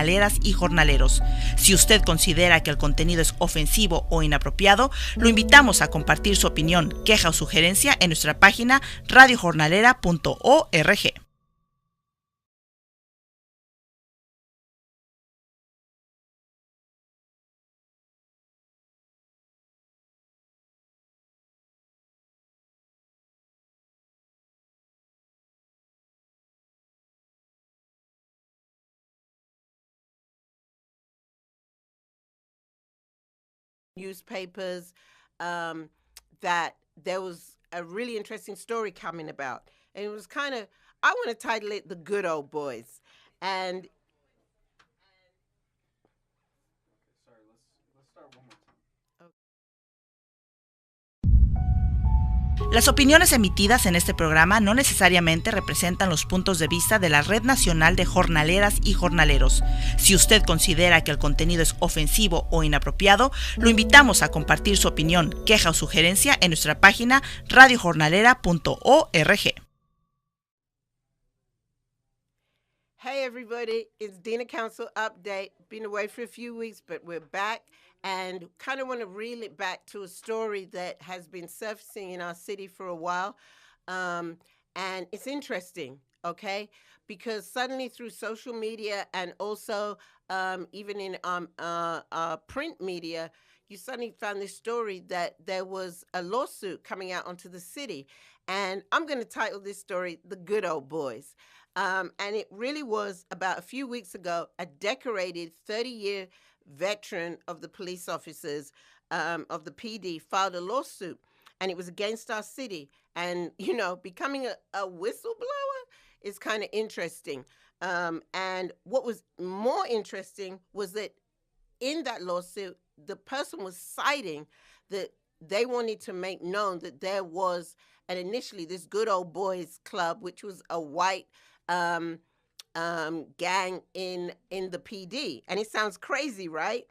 jornaleras y jornaleros. Si usted considera que el contenido es ofensivo o inapropiado, lo invitamos a compartir su opinión, queja o sugerencia en nuestra página radiojornalera.org. Newspapers, that there was a really interesting story coming about. And it was kind of, I want to title it The Good Old Boys. And Sorry, let's start one more time. Las opiniones emitidas en este programa no necesariamente representan los puntos de vista de la Red Nacional de Jornaleras y Jornaleros. Si usted considera que el contenido es ofensivo o inapropiado, lo invitamos a compartir su opinión, queja o sugerencia en nuestra página radiojornalera.org. Hey everybody, it's Dina Council Update. Been away for a few weeks, but we're back and kind of want to reel it back to a story that has been surfacing in our city for a while. And it's interesting, okay? Because suddenly through social media and also even in print media, you suddenly found this story that there was a lawsuit coming out onto the city. And I'm going to title this story, The Good Old Boys. And it really was about a few weeks ago, a decorated 30-year veteran of the police officers of the PD filed a lawsuit, and it was against our city. And, you know, becoming a whistleblower is kind of interesting. And what was more interesting was that in that lawsuit, the person was citing that they wanted to make known that there was, and initially this Good Old Boys Club, which was a white gang in the PD. And it sounds crazy, right?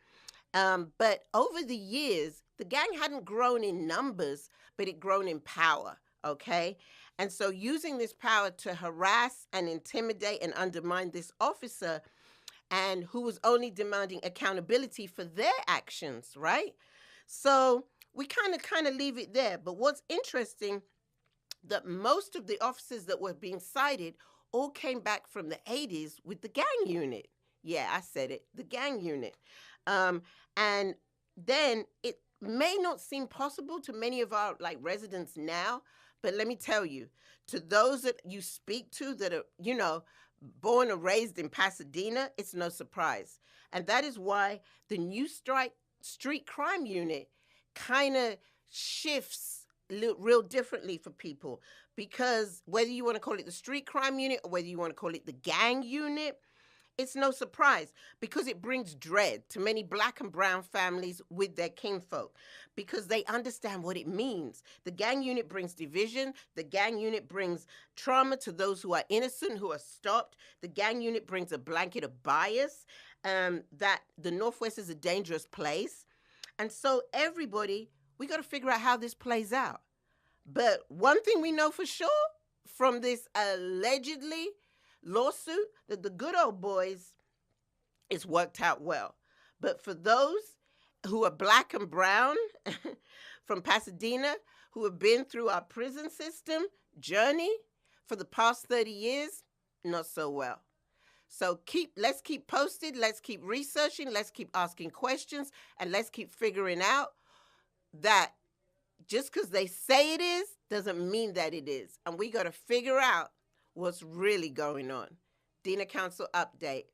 But over the years, the gang hadn't grown in numbers, but it grown in power, okay? And so using this power to harass and intimidate and undermine this officer, and who was only demanding accountability for their actions, right? So we kind of leave it there. But what's interesting, that most of the officers that were being cited all came back from the 80s with the gang unit. Yeah, I said it, the gang unit. And then it may not seem possible to many of our residents now, but let me tell you, to those that you speak to that are, you know, born and raised in Pasadena, it's no surprise. And that is why the new street crime unit kind of shifts real differently for people, because whether you want to call it the street crime unit or whether you want to call it the gang unit, it's no surprise, because it brings dread to many Black and brown families with their kinfolk, because they understand what it means. The gang unit brings division. The gang unit brings trauma to those who are innocent, who are stopped. The gang unit brings a blanket of bias, that the Northwest is a dangerous place. And so everybody, we got to figure out how this plays out. But one thing we know for sure from this allegedly lawsuit, that the Good Old Boys, it's worked out well. But for those who are Black and brown from Pasadena, who have been through our prison system journey for the past 30 years, not so well. So let's keep posted, let's keep researching, let's keep asking questions, and let's keep figuring out that just because they say it is doesn't mean that it is. And we got to figure out what's really going on. Dina Council Update.